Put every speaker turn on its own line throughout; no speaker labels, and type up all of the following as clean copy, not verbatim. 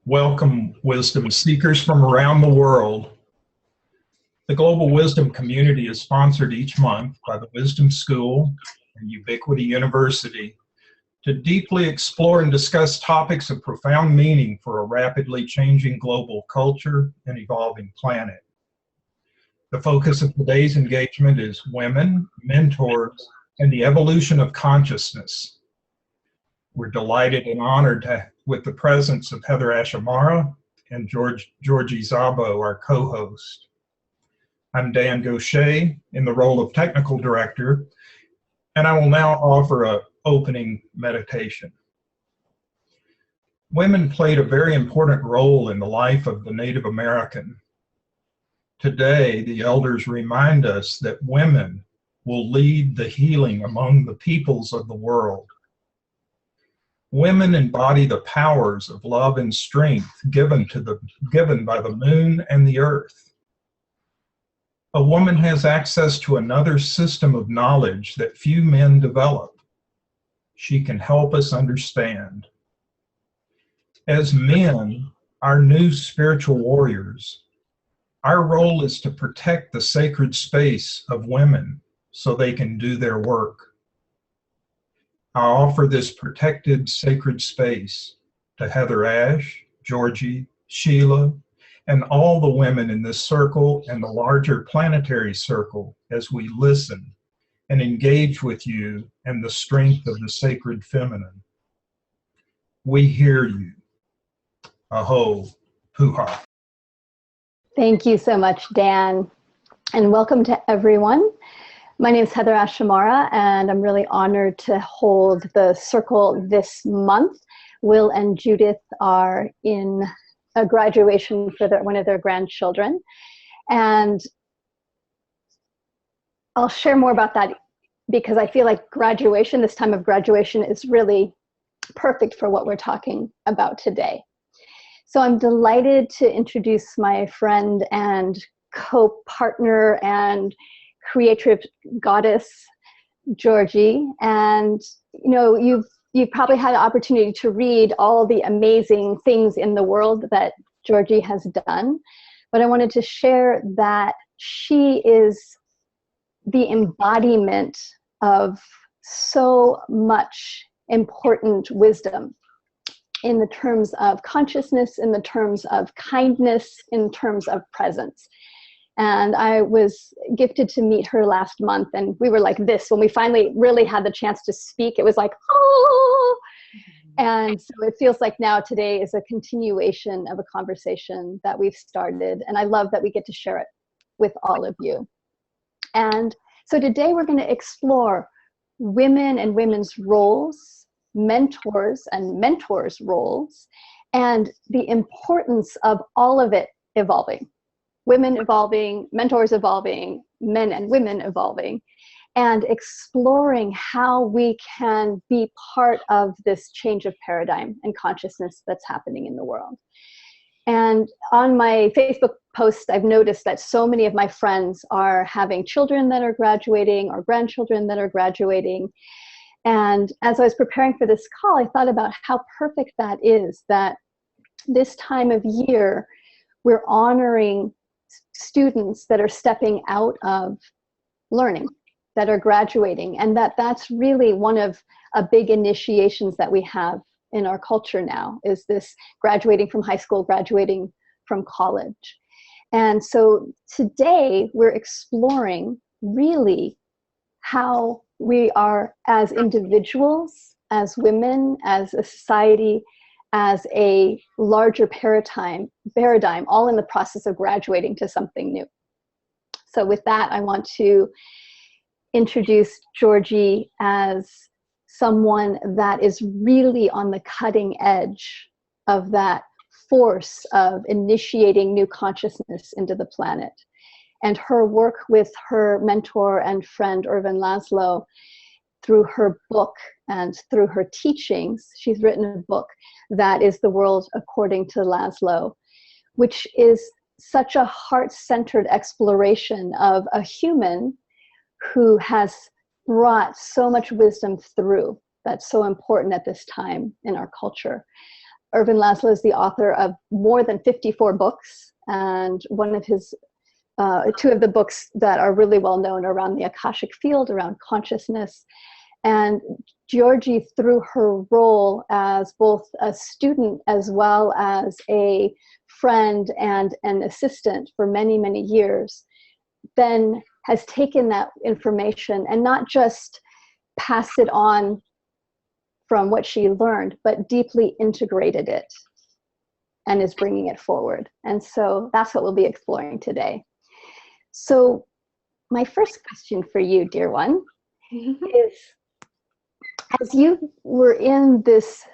Welcome, wisdom seekers from around the world. The Global Wisdom Community is sponsored each month by the Wisdom School and Ubiquity University to deeply explore and discuss topics of profound meaning for a rapidly changing global culture and evolving planet. The focus of today's engagement is women, mentors, and the evolution of consciousness. We're delighted and honored with the presence of Heather Ashamara and Georgie Szabo, our co-host. I'm Dan Gaucher in the role of technical director, and I will now offer an opening meditation. Women played a very important role in the life of the Native American. Today, the elders remind us that women will lead the healing among the peoples of the world. Women embody the powers of love and strength given by the moon and the earth. A woman has access to another system of knowledge that few men develop. She can help us understand. As men, our new spiritual warriors, our role is to protect the sacred space of women so they can do their work. I offer this protected sacred space to Heather Ash, Georgie, Sheila, and all the women in this circle and the larger planetary circle as we listen and engage with you and the strength of the sacred feminine. We hear you. Aho, puha.
Thank you so much, Dan, and welcome to everyone. My name is Heather Ashamara, and I'm really honored to hold the circle this month. Will and Judith are in a graduation for one of their grandchildren, and I'll share more about that because I feel like graduation, this time of graduation, is really perfect for what we're talking about today. So I'm delighted to introduce my friend and co-partner and creative goddess, Georgie. And you know, you've probably had the opportunity to read all the amazing things in the world that Georgie has done. But I wanted to share that she is the embodiment of so much important wisdom in the terms of consciousness, in the terms of kindness, in terms of presence. And I was gifted to meet her last month, and we were like this when we finally really had the chance to speak. It was like, oh! And so it feels like now today is a continuation of a conversation that we've started, and I love that we get to share it with all of you. And so today we're going to explore women and women's roles, mentors and mentors' roles, and the importance of all of it evolving. Women evolving, mentors evolving, men and women evolving, and exploring how we can be part of this change of paradigm and consciousness that's happening in the world. And on my Facebook posts, I've noticed that so many of my friends are having children that are graduating or grandchildren that are graduating. And as I was preparing for this call, I thought about how perfect that is, that this time of year, we're honoring students that are stepping out of learning, that are graduating, and that's really one of a big initiations that we have in our culture now, is this graduating from high school, graduating from college. And so today we're exploring really how we are, as individuals, as women, as a society, as a larger paradigm, all in the process of graduating to something new. So with that, I want to introduce Georgie as someone that is really on the cutting edge of that force of initiating new consciousness into the planet. And her work with her mentor and friend, Ervin Laszlo, through her book and through her teachings, she's written a book that is The World According to Laszlo, which is such a heart-centered exploration of a human who has brought so much wisdom through that's so important at this time in our culture. Ervin Laszlo is the author of more than 54 books, and one of his two of the books that are really well known around the Akashic field, around consciousness. And Georgie, through her role as both a student as well as a friend and an assistant for many, many years, then has taken that information and not just passed it on from what she learned, but deeply integrated it and is bringing it forward. And so that's what we'll be exploring today. So my first question for you, dear one, is, as you were in this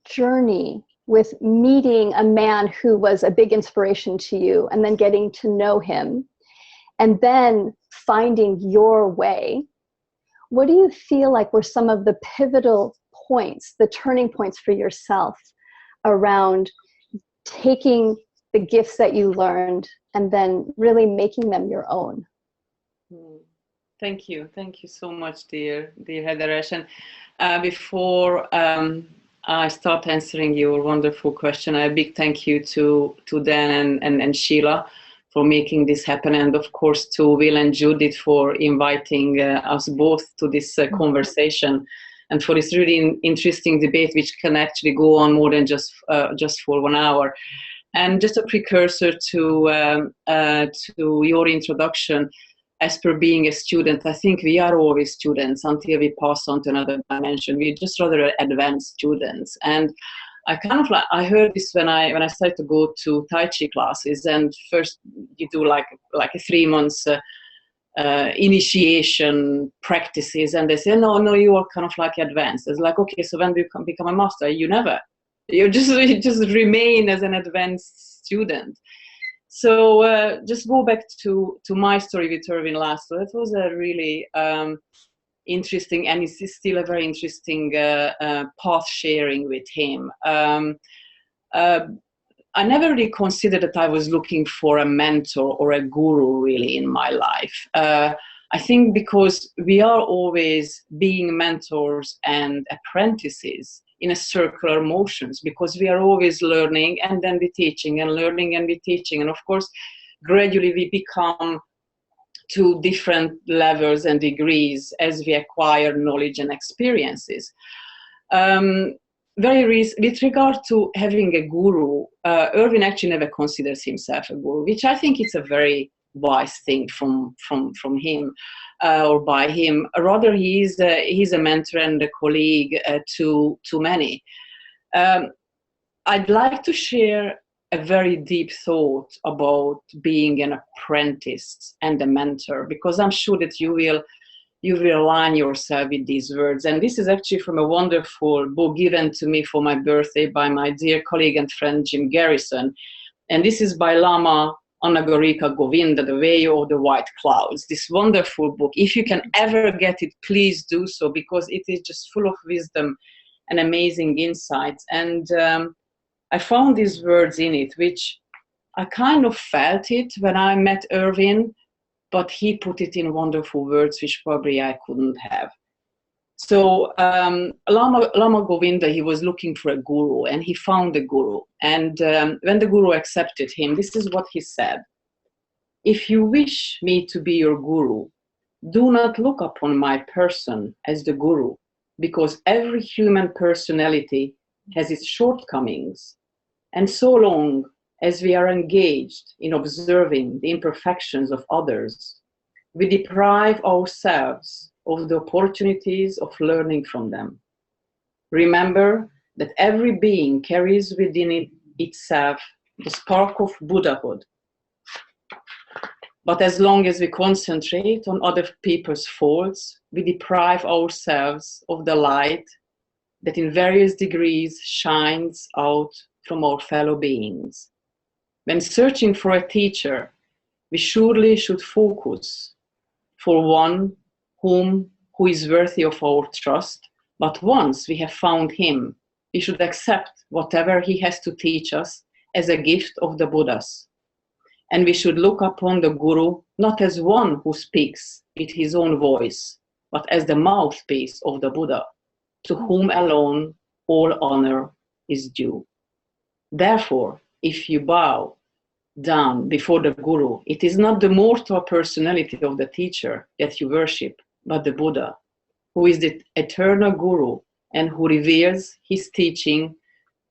journey with meeting a man who was a big inspiration to you, and then getting to know him, and then finding your way, what do you feel like were some of the pivotal points, the turning points for yourself around taking the gifts that you learned and then really making them your own?
Thank you so much, dear Heatheresh. And before I start answering your wonderful question, a big thank you to Dan and Sheila for making this happen, and of course to Will and Judith for inviting us both to this conversation, and for this really interesting debate, which can actually go on more than just for 1 hour. And just a precursor to your introduction, as per being a student, I think we are always students until we pass on to another dimension. We're just rather advanced students. And I kind of I heard this when I started to go to Tai Chi classes, and first you do like a 3 months initiation practices, and they say, no, you are kind of like advanced. It's like, okay, so when do you become a master? You never. You just remain as an advanced student. So just go back to my story with Ervin Laszlo. It was a really interesting, and it's still a very interesting path sharing with him. I never really considered that I was looking for a mentor or a guru really in my life. I think because we are always being mentors and apprentices in a circular motions, because we are always learning and then we teaching and learning and we teaching. And of course, gradually we become to different levels and degrees as we acquire knowledge and experiences. With regard to having a guru, Ervin actually never considers himself a guru, which I think is a very wise thing from him or by him. Rather, he's a mentor and a colleague to many. I'd like to share a very deep thought about being an apprentice and a mentor, because I'm sure that you will align yourself with these words. And this is actually from a wonderful book given to me for my birthday by my dear colleague and friend Jim Garrison. And this is by Lama Anagarika Govinda, The Way of the White Clouds. This wonderful book. If you can ever get it, please do so, because it is just full of wisdom and amazing insights. And I found these words in it, which I kind of felt it when I met Ervin, but he put it in wonderful words, which probably I couldn't have. So Lama Govinda, he was looking for a guru, and he found a guru. And when the guru accepted him, this is what he said: if you wish me to be your guru, do not look upon my person as the guru, because every human personality has its shortcomings. And so long as we are engaged in observing the imperfections of others, we deprive ourselves of the opportunities of learning from them. Remember that every being carries within itself the spark of Buddhahood. But as long as we concentrate on other people's faults, we deprive ourselves of the light that in various degrees shines out from our fellow beings. When searching for a teacher, we surely should focus for one who is worthy of our trust. But once we have found him, we should accept whatever he has to teach us as a gift of the Buddhas. And we should look upon the Guru not as one who speaks with his own voice, but as the mouthpiece of the Buddha, to whom alone all honor is due. Therefore, if you bow down before the Guru, it is not the mortal personality of the teacher that you worship, but the Buddha, who is the eternal Guru and who reveals his teaching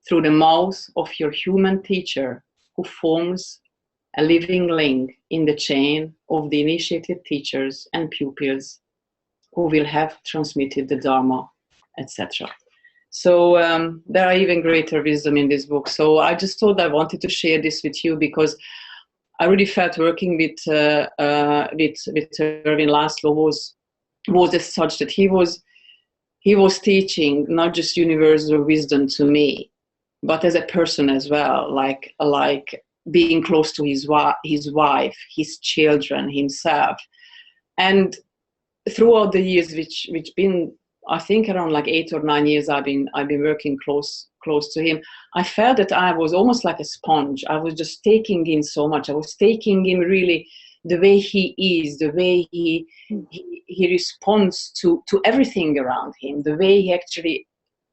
through the mouth of your human teacher, who forms a living link in the chain of the initiated teachers and pupils who will have transmitted the Dharma, etc. So there are even greater wisdom in this book. So I just thought I wanted to share this with you because I really felt working with Erwin Laszlo was as such that he was teaching not just universal wisdom to me, but as a person as well, like being close to his wife, his children, himself, and throughout the years, which been, I think, around like 8 or 9 years, I've been working close to him. I felt that I was almost like a sponge. I was just taking in so much. I was taking in really the way he is, the way he responds to everything around him, the way he actually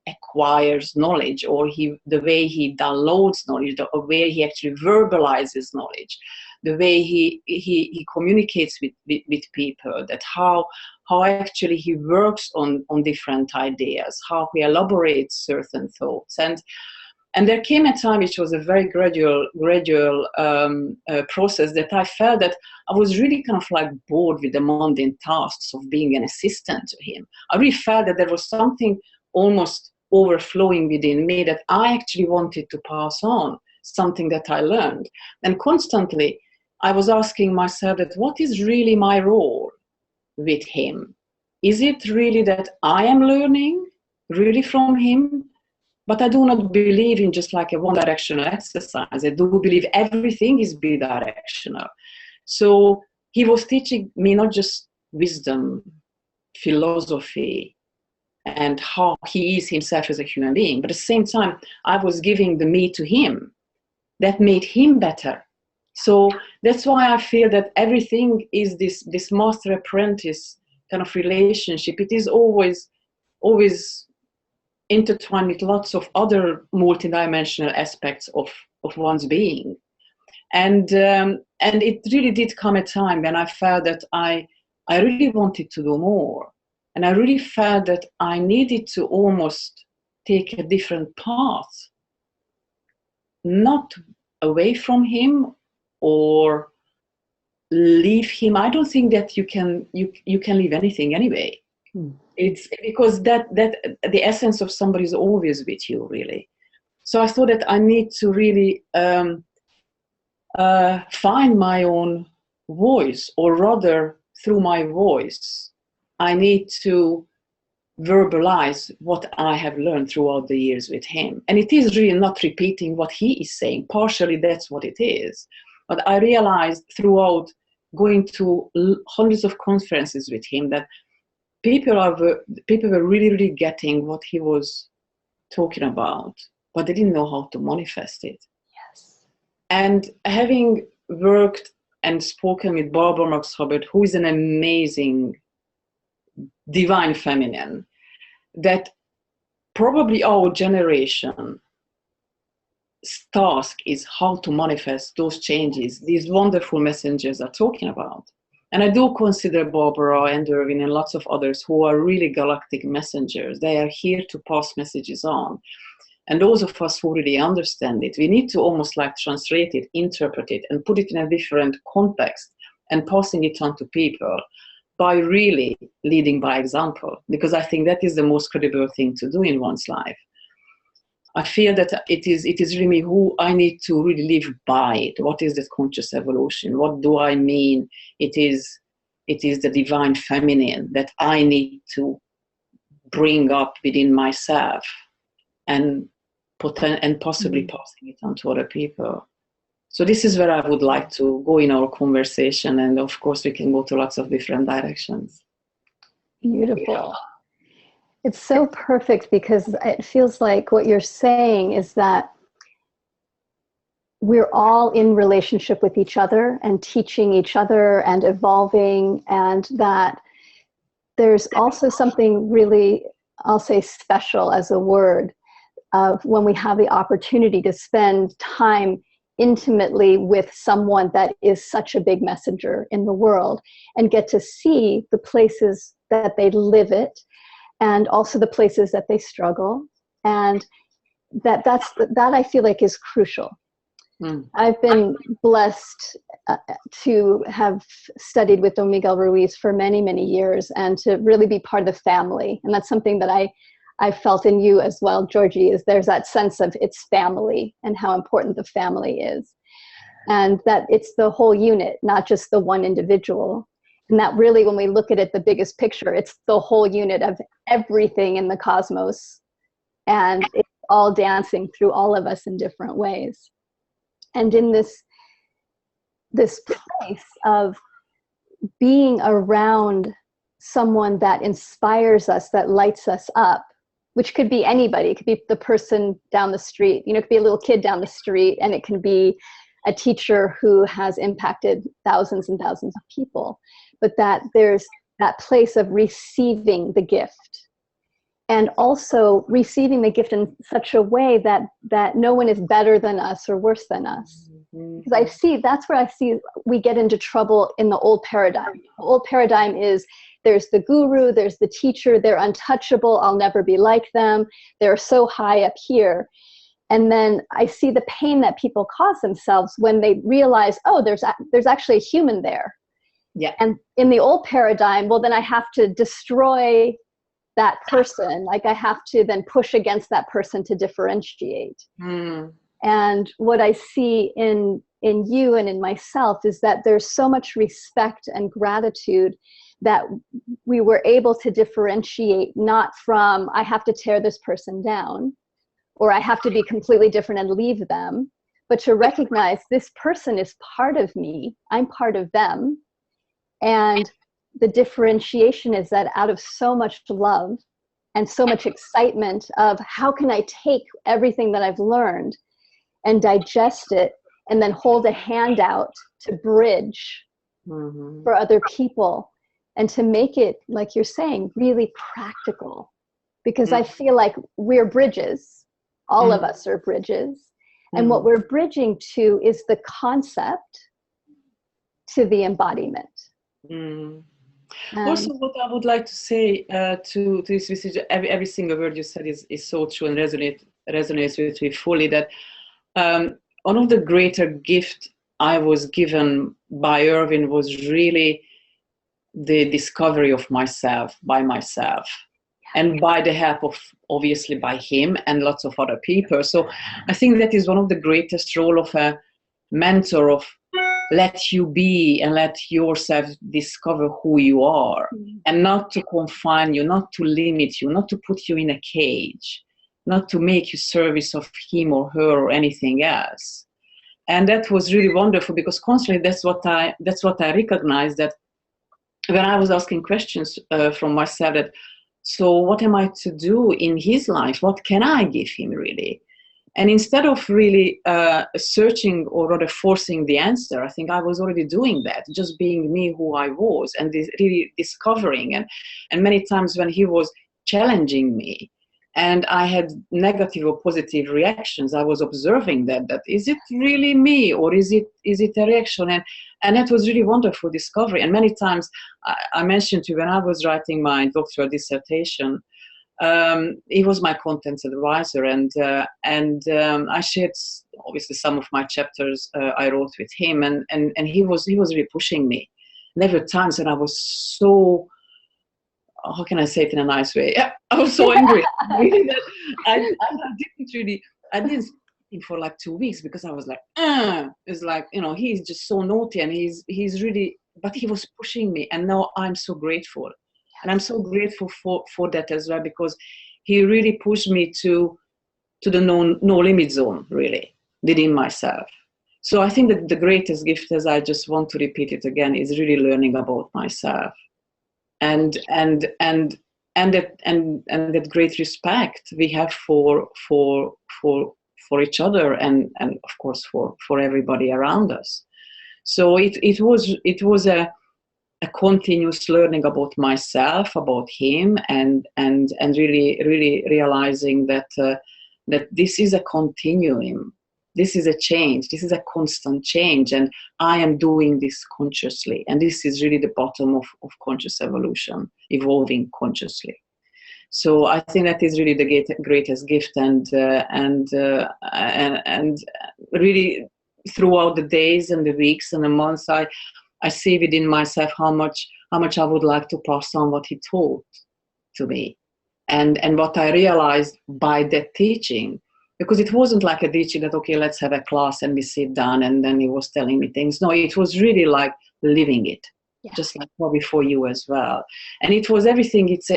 acquires knowledge, or the way he downloads knowledge, the way he actually verbalizes knowledge, the way he communicates with people, that how actually he works on different ideas, how he elaborates certain thoughts. And there came a time which was a very gradual process that I felt that I was really kind of like bored with the mundane tasks of being an assistant to him. I really felt that there was something almost overflowing within me that I actually wanted to pass on, something that I learned. And constantly I was asking myself that what is really my role with him? Is it really that I am learning really from him? But I do not believe in just like a one-directional exercise. I do believe everything is bidirectional. So he was teaching me not just wisdom, philosophy, and how he is himself as a human being, but at the same time, I was giving the me to him that made him better. So that's why I feel that everything is this master-apprentice kind of relationship. It is always intertwined with lots of other multidimensional aspects of one's being. And it really did come a time when I felt that I really wanted to do more. And I really felt that I needed to almost take a different path, not away from him or leave him. I don't think that you can leave anything anyway. It's because that the essence of somebody is always with you, really. So I thought that I need to really find my own voice, or rather through my voice I need to verbalize what I have learned throughout the years with him. And it is really not repeating what he is saying. Partially that's what it is. But I realized throughout going to hundreds of conferences with him that people were really, really getting what he was talking about, but they didn't know how to manifest it.
Yes.
And having worked and spoken with Barbara Marx Hubbard, who is an amazing divine feminine, that probably our generation's task is how to manifest those changes these wonderful messengers are talking about. And I do consider Barbara and Erwin and lots of others who are really galactic messengers. They are here to pass messages on. And those of us who really understand it, we need to almost like translate it, interpret it, and put it in a different context and passing it on to people by really leading by example, because I think that is the most credible thing to do in one's life. I feel that it is really who I need to really live by it. What is that conscious evolution? What do I mean? It is the divine feminine that I need to bring up within myself and possibly passing it on to other people. So this is where I would like to go in our conversation, and of course we can go to lots of different directions.
Beautiful. Yeah. It's so perfect, because it feels like what you're saying is that we're all in relationship with each other and teaching each other and evolving, and that there's also something really, I'll say special as a word, of when we have the opportunity to spend time intimately with someone that is such a big messenger in the world, and get to see the places that they live it, and also the places that they struggle. And that I feel like is crucial. I've been blessed to have studied with Don Miguel Ruiz for many, many years, and to really be part of the family. And that's something that I felt in you as well, Georgie, is there's that sense of it's family and how important the family is. And that it's the whole unit, not just the one individual. And that really, when we look at it, the biggest picture, it's the whole unit of everything in the cosmos. And it's all dancing through all of us in different ways. And in this place of being around someone that inspires us, that lights us up, which could be anybody. It could be the person down the street, you know, it could be a little kid down the street, and it can be a teacher who has impacted thousands and thousands of people. But that there's that place of receiving the gift, and also receiving the gift in such a way that no one is better than us or worse than us. Because that's where I see we get into trouble in the old paradigm. The old paradigm is there's the guru, there's the teacher, they're untouchable, I'll never be like them, they're so high up here. And then I see the pain that people cause themselves when they realize, oh, there's actually a human there.
Yeah.
And in the old paradigm, well, then I have to destroy that person. Like I have to then push against that person to differentiate. And what I see in you and in myself is that there's so much respect and gratitude that we were able to differentiate, not from I have to tear this person down or I have to be completely different and leave them, but to recognize this person is part of me, I'm part of them. And the differentiation is that out of so much love and so much excitement of how can I take everything that I've learned and digest it and then hold a hand out to bridge for other people, and to make it, like you're saying, really practical. Because I feel like we're bridges. All of us are bridges. And what we're bridging to is the concept to the embodiment.
Also, what I would like to say to this message, every single word you said is so true and resonates with me fully, that one of the greater gifts I was given by Erwin was really the discovery of myself by myself, and by the help of, obviously, by him and lots of other people. So I think that is one of the greatest role of a mentor, of let you be and let yourself discover who you are, and not to confine you, not to limit you, not to put you in a cage, not to make you service of him or her or anything else. And that was really wonderful, because constantly that's what I recognized, that when I was asking questions from myself, that so what am I to do in his life? What can I give him really? And instead of really searching or rather forcing the answer, I think I was already doing that, just being me, who I was, and really discovering. And many times when he was challenging me and I had negative or positive reactions, I was observing that is it really me, or is it a reaction? And that was really wonderful discovery. And many times I mentioned to you, when I was writing my doctoral dissertation, he was my contents advisor, and I shared obviously some of my chapters I wrote with him, and he was really pushing me. And there were times when I was so, how can I say it in a nice way? I was so angry, really, that I didn't speak to him for like 2 weeks, because I was like, it's like, he's just so naughty, and he's really, but he was pushing me, and now I'm so grateful. And I'm so grateful for that as well, because he really pushed me to the no limit zone, really, within myself. So I think that the greatest gift, as I just want to repeat it again, is really learning about myself, and that great respect we have for each other, and of course for everybody around us. So it was a continuous learning about myself, about him, and really realizing that that this is a continuum. This is a change. This is a constant change. And I am doing this consciously. And this is really the bottom of conscious evolution, evolving consciously. So I think that is really the greatest gift, and really throughout the days and the weeks and the months, I see within myself how much I would like to pass on what he taught to me, and what I realized by that teaching, because it wasn't like a teaching that, okay, let's have a class and we sit down and then he was telling me things. No, it was really like living it. Yeah. Just like probably for you as well. And it was everything. It's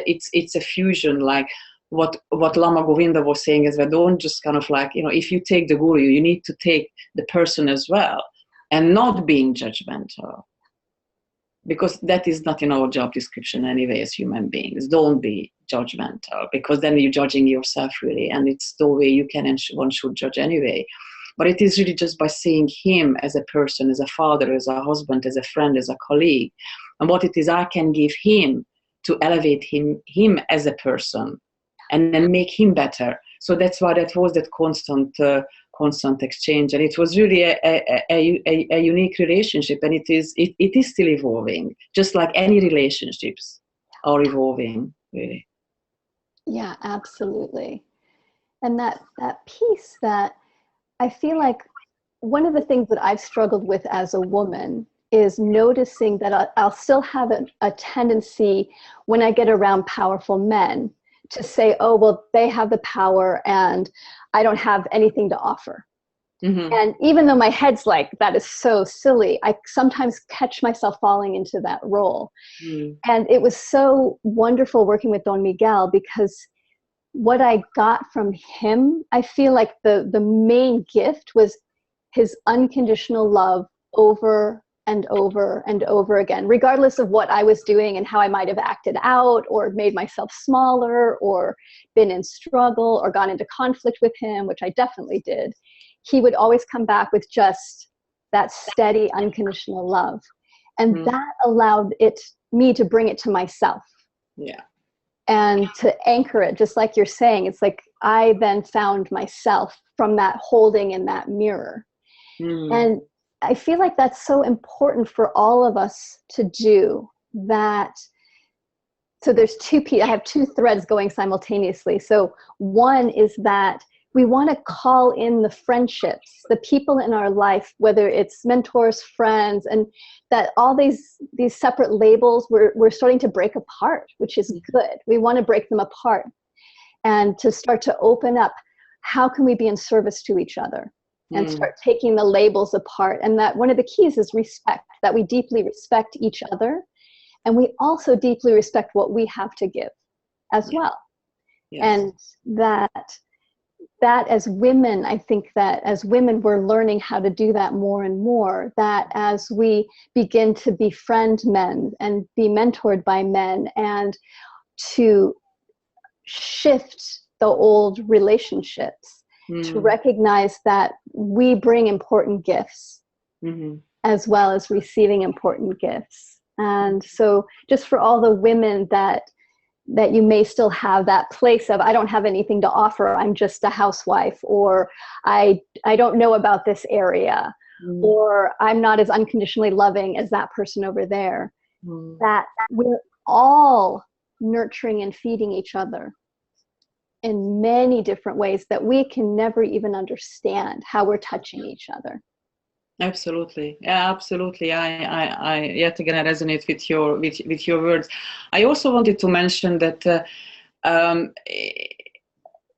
a fusion, like what Lama Govinda was saying is that don't just kind of like, if you take the guru, you need to take the person as well, and not being judgmental, because that is not in our job description anyway as human beings. Don't be judgmental, because then you're judging yourself really, and it's the way you can and one should judge anyway. But it is really just by seeing him as a person, as a father, as a husband, as a friend, as a colleague, and what it is I can give him to elevate him as a person, and then make him better. So that's why that was that constant exchange, and it was really a unique relationship, and it is still evolving, just like any relationships are evolving, really.
Yeah, absolutely. And that piece that I feel like one of the things that I've struggled with as a woman is noticing that I'll still have a tendency when I get around powerful men to say, oh, well, they have the power and I don't have anything to offer. Mm-hmm. And even though my head's like, that is so silly, I sometimes catch myself falling into that role. Mm. And it was so wonderful working with Don Miguel, because what I got from him, I feel like the main gift was his unconditional love over and over and over again, regardless of what I was doing and how I might have acted out or made myself smaller or been in struggle or gone into conflict with him, which I definitely did. He would always come back with just that steady, unconditional love. And that allowed me to bring it to myself.
Yeah.
And to anchor it, just like you're saying, it's like I then found myself from that holding in that mirror. And I feel like that's so important for all of us to do that. So there's I have two threads going simultaneously. So one is that we want to call in the friendships, the people in our life, whether it's mentors, friends, and that all these separate labels, we're starting to break apart, which is good. We want to break them apart and to start to open up. How can we be in service to each other? And start taking the labels apart. And that one of the keys is respect, that we deeply respect each other. And we also deeply respect what we have to give as well. Yes. And that as women, I think that as women, we're learning how to do that more and more, that as we begin to befriend men and be mentored by men and to shift the old relationships, to recognize that we bring important gifts as well as receiving important gifts. And so just for all the women that you may still have that place of, I don't have anything to offer, I'm just a housewife, or I don't know about this area, or I'm not as unconditionally loving as that person over there, that we're all nurturing and feeding each other in many different ways that we can never even understand how we're touching each other.
Absolutely. Yeah, absolutely. I yet again, I resonate with your words. I also wanted to mention that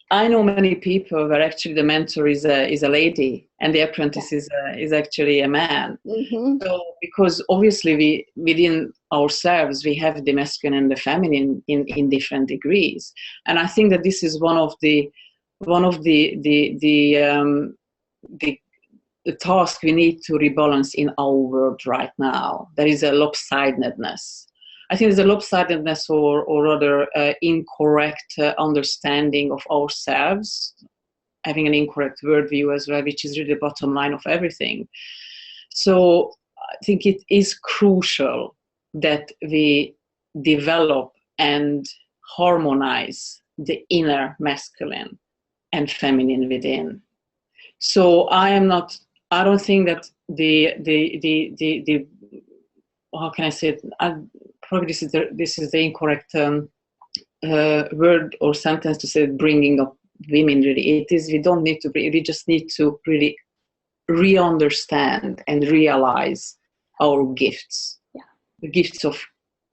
I know many people where actually the mentor is a lady and the apprentice is actually a man. Mm-hmm. So because obviously within ourselves we have the masculine and the feminine in different degrees, and I think that this is one of the task we need to rebalance in our world right now. There is a lopsidedness. I think there's a lopsidedness or rather incorrect understanding of ourselves, having an incorrect worldview as well, which is really the bottom line of everything. So I think it is crucial that we develop and harmonize the inner masculine and feminine within. So I don't think that the how can I say it? Probably this is the incorrect word or sentence to say bringing up women. Really, it is. We don't need to. We just need to really re-understand and realize our gifts.
Yeah.
The gifts of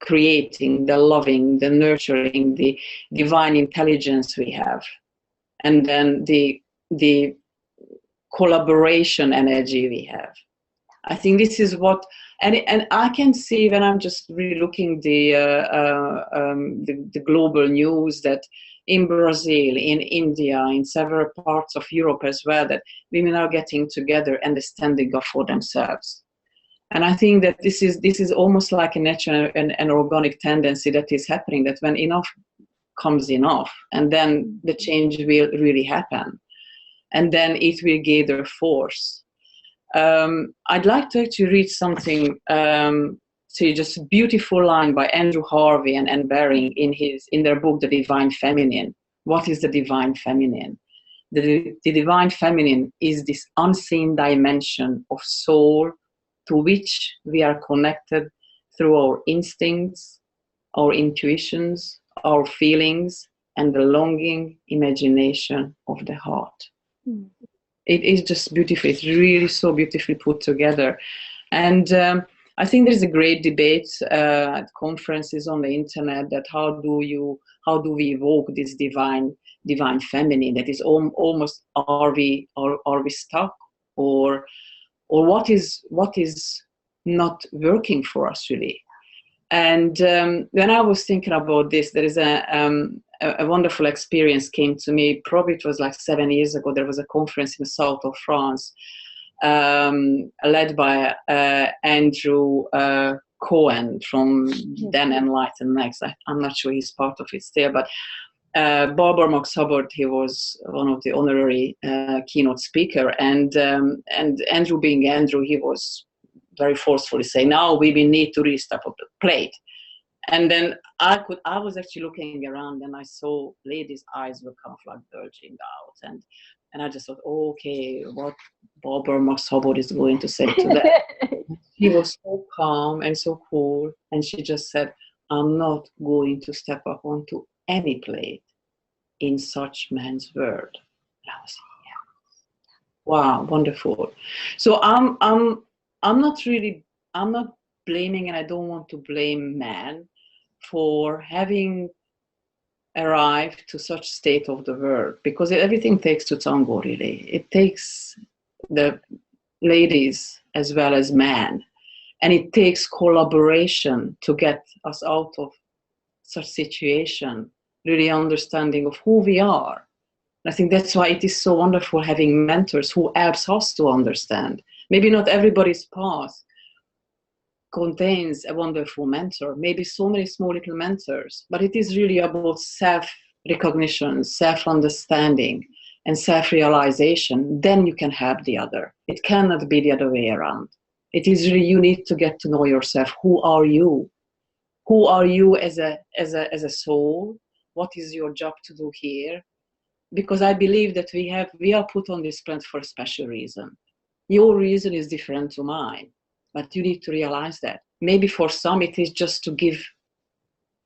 creating, the loving, the nurturing, the divine intelligence we have, and then the collaboration energy we have. I think this is what, and I can see when I'm just really looking the global news that in Brazil, in India, in several parts of Europe as well, that women are getting together and standing up for themselves. And I think that this is almost like a natural and organic tendency that is happening, that when enough comes enough, and then the change will really happen. And then it will gather force. I'd like to actually read something, just a beautiful line by Andrew Harvey and Anne Baring in their book, The Divine Feminine. What is the Divine Feminine? The Divine Feminine is this unseen dimension of soul to which we are connected through our instincts, our intuitions, our feelings, and the longing imagination of the heart. Mm. It is just beautiful. It's really so beautifully put together. And I think there's a great debate at conferences on the internet that how do we evoke this divine feminine that is almost, are we stuck, or what is not working for us really? And when I was thinking about this, there is a wonderful experience came to me. Probably it was like 7 years ago. There was a conference in the south of France, led by Andrew Cohen from Then Enlightened Next. I'm not sure he's part of it still, but Barbara Marx Hubbard, he was one of the honorary keynote speaker, and Andrew being Andrew, he was very forcefully saying, now we need to really step up the plate. And then I was actually looking around and I saw ladies' eyes were kind of like bulging out. And I just thought, oh, okay, what Barbara Marx Hubbard is going to say to that. She was so calm and so cool. And she just said, I'm not going to step up onto any plate in such man's world. And I was like, yeah. Wow, wonderful. So I'm not blaming, and I don't want to blame man for having arrived to such state of the world, because everything takes to tango really. It takes the ladies as well as men, and it takes collaboration to get us out of such situation, really understanding of who we are. And I think that's why it is so wonderful having mentors who helps us to understand. Maybe not everybody's path contains a wonderful mentor, maybe so many small little mentors, but it is really about self-recognition, self-understanding, and self-realization. Then you can help the other. It cannot be the other way around. It is really, you need to get to know yourself. Who are you? Who are you as a soul? What is your job to do here? Because I believe that we are put on this planet for a special reason. Your reason is different to mine, but you need to realize that. Maybe for some it is just to give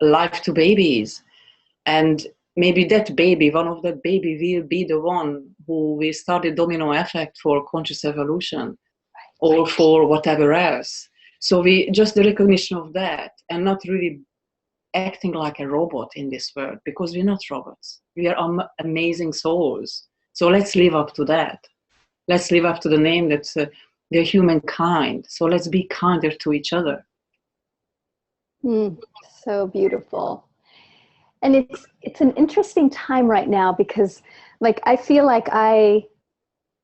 life to babies, and maybe that baby, one of that baby will be the one who will start the domino effect for conscious evolution, or for whatever else. So just the recognition of that, and not really acting like a robot in this world, because we're not robots. We are amazing souls. So let's live up to that. Let's live up to the name that we're humankind. So let's be kinder to each other.
So beautiful. And it's an interesting time right now, because like I feel like I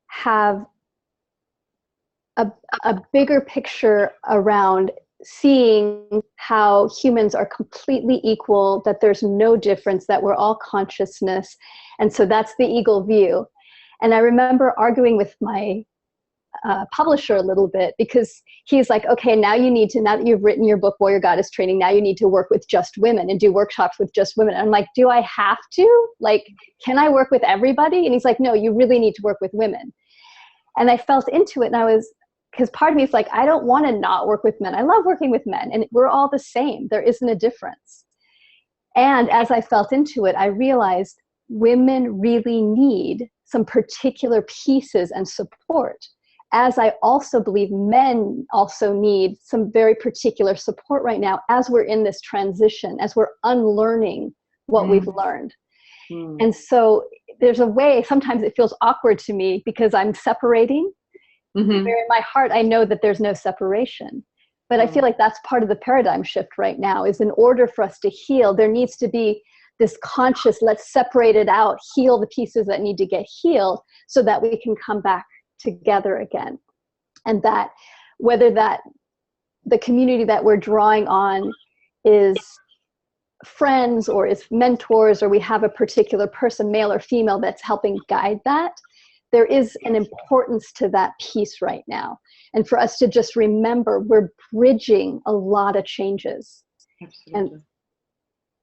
have a bigger picture around seeing how humans are completely equal, that there's no difference, that we're all consciousness. And so that's the eagle view. And I remember arguing with my publisher a little bit, because he's like, okay, now that you've written your book, Warrior Goddess Training, now you need to work with just women and do workshops with just women. And I'm like, do I have to? Like, can I work with everybody? And he's like, no, you really need to work with women. And I felt into it, and because part of me is like, I don't want to not work with men. I love working with men, and we're all the same. There isn't a difference. And as I felt into it, I realized women really need some particular pieces and support, as I also believe men also need some very particular support right now as we're in this transition, as we're unlearning what we've learned. And so there's a way, sometimes it feels awkward to me because I'm separating. Where in my heart, I know that there's no separation. But I feel like that's part of the paradigm shift right now, is in order for us to heal, there needs to be this conscious, let's separate it out, heal the pieces that need to get healed so that we can come back together again. And that whether that the community that we're drawing on is friends or is mentors, or we have a particular person, male or female, that's helping guide that, there is an importance to that piece right now. And for us to just remember, we're bridging a lot of changes.
Absolutely.
And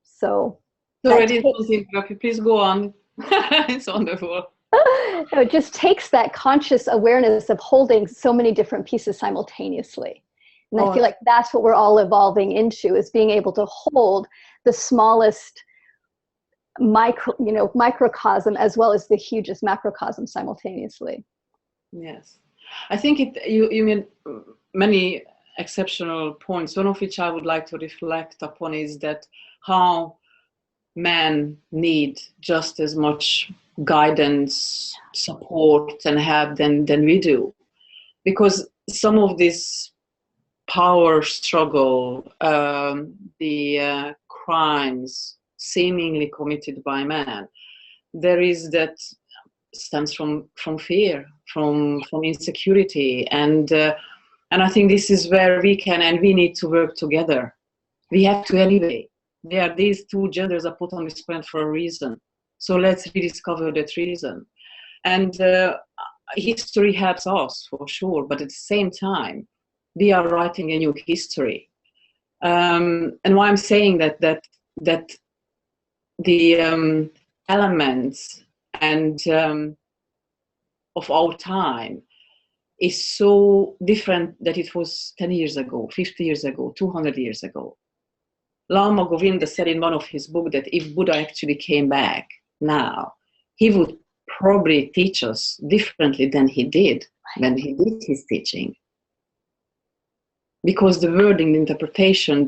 so
please go on. It's wonderful.
It just takes that conscious awareness of holding so many different pieces simultaneously. And I feel like that's what we're all evolving into, is being able to hold the smallest microcosm as well as the hugest macrocosm simultaneously.
Yes. I think you mean many exceptional points, one of which I would like to reflect upon is that how men need just as much guidance, support, and help than we do. Because some of this power struggle, the crimes seemingly committed by men, there is that stems from fear, from insecurity, and I think this is where we can and we need to work together. We have to anyway. There are these two genders are put on this planet for a reason. So let's rediscover that reason. And history helps us for sure, but at the same time, we are writing a new history. And why I'm saying that the elements and of our time is so different that it was 10 years ago, 50 years ago, 200 years ago. Lama Govinda said in one of his books that if Buddha actually came back now, he would probably teach us differently than he did when he did his teaching. Because the wording, the interpretation,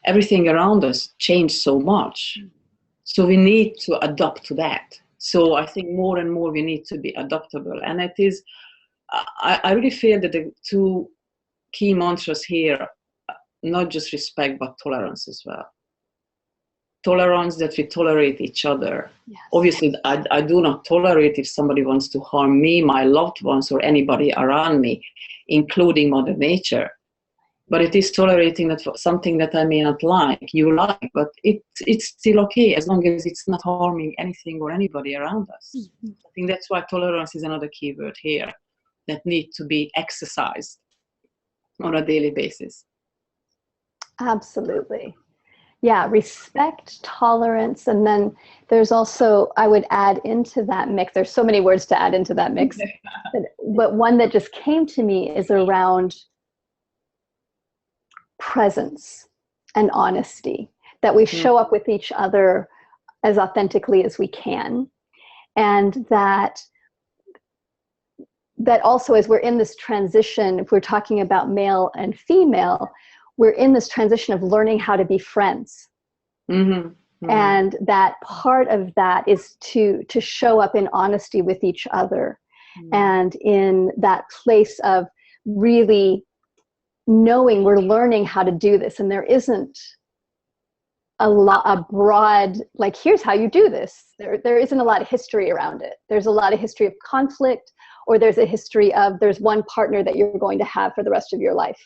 everything around us changed so much. So we need to adapt to that. So I think more and more we need to be adaptable. And it is, I really feel that the two key mantras here, not just respect, but tolerance as well. Tolerance, that we tolerate each other.
Yes.
Obviously, I do not tolerate if somebody wants to harm me, my loved ones, or anybody around me, including Mother Nature. But it is tolerating that something that I may not like, you like, but it's still okay as long as it's not harming anything or anybody around us. Mm-hmm. I think that's why tolerance is another key word here that needs to be exercised on a daily basis.
Absolutely. Yeah, respect, tolerance, and then there's also, I would add into that mix, there's so many words to add into that mix, but one that just came to me is around presence and honesty, that we show up with each other as authentically as we can, and that also, as we're in this transition, if we're talking about male and female, we're in this transition of learning how to be friends. Mm-hmm. Mm-hmm. And that part of that is to show up in honesty with each other, and in that place of really knowing we're learning how to do this, and there isn't a broad, like, here's how you do this. There isn't a lot of history around it. There's a lot of history of conflict, or there's a history of there's one partner that you're going to have for the rest of your life,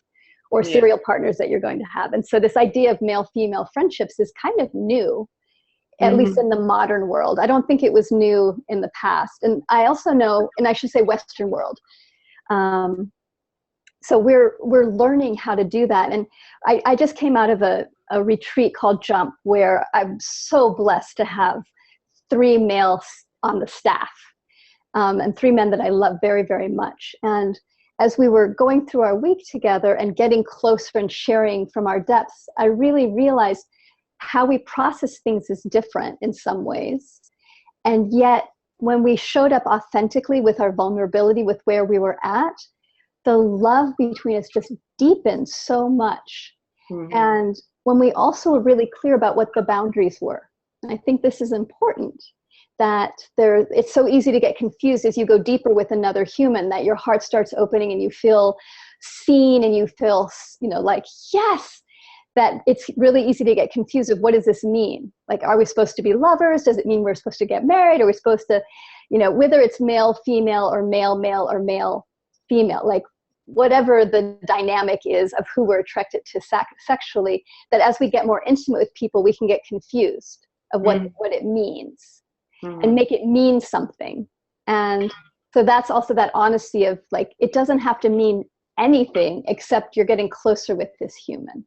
or serial partners that you're going to have. And so this idea of male-female friendships is kind of new, at least in the modern world. I don't think it was new in the past. And I also know, and I should say Western world, So we're learning how to do that. And I just came out of a retreat called Jump, where I'm so blessed to have 3 males on the staff, and 3 men that I love very, very much. And as we were going through our week together and getting closer and sharing from our depths, I really realized how we process things is different in some ways. And yet, when we showed up authentically with our vulnerability, with where we were at, the love between us just deepened so much. Mm-hmm. And when we also were really clear about what the boundaries were, I think this is important, that it's so easy to get confused as you go deeper with another human, that your heart starts opening and you feel seen and you feel, like, yes, that it's really easy to get confused with, what does this mean? Like, are we supposed to be lovers? Does it mean we're supposed to get married? Are we supposed to, whether it's male, female, or male, or male, female, like whatever the dynamic is of who we're attracted to sexually, that as we get more intimate with people, we can get confused of what it means, and make it mean something. And so that's also that honesty of, like, it doesn't have to mean anything except you're getting closer with this human.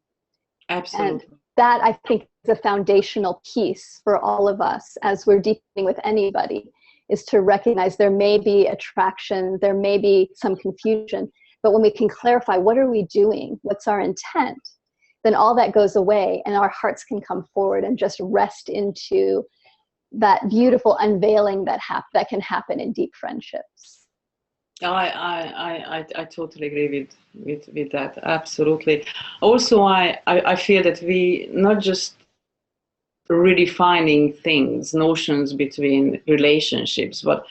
Absolutely.
And that, I think, is a foundational piece for all of us as we're deepening with anybody, is to recognize there may be attraction, there may be some confusion, but when we can clarify, what are we doing? What's our intent? Then all that goes away and our hearts can come forward and just rest into that beautiful unveiling that can happen in deep friendships.
I totally agree with that. Absolutely. Also, I feel that we not just redefining things, notions between relationships, but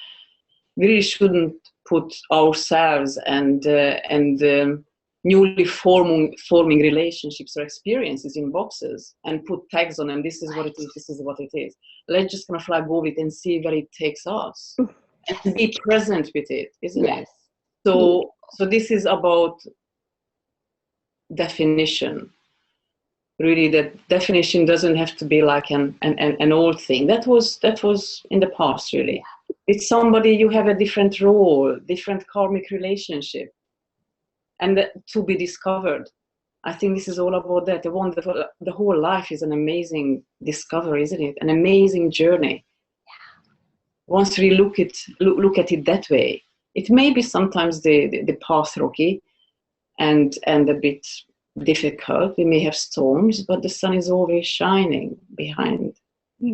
we really shouldn't put ourselves and newly forming relationships or experiences in boxes and put tags on them. This is what it is. This is what it is. Let's just kind of like go with it and see where it takes us, and be present with it, isn't it? So this is about definition. Really, that definition doesn't have to be like an old thing. That was in the past, really. With somebody, you have a different role, different karmic relationship, and to be discovered. I think this is all about that. The whole life is an amazing discovery, isn't it? An amazing journey. Once we look at it that way, it may be sometimes the path rocky and a bit difficult. We may have storms, but the sun is always shining behind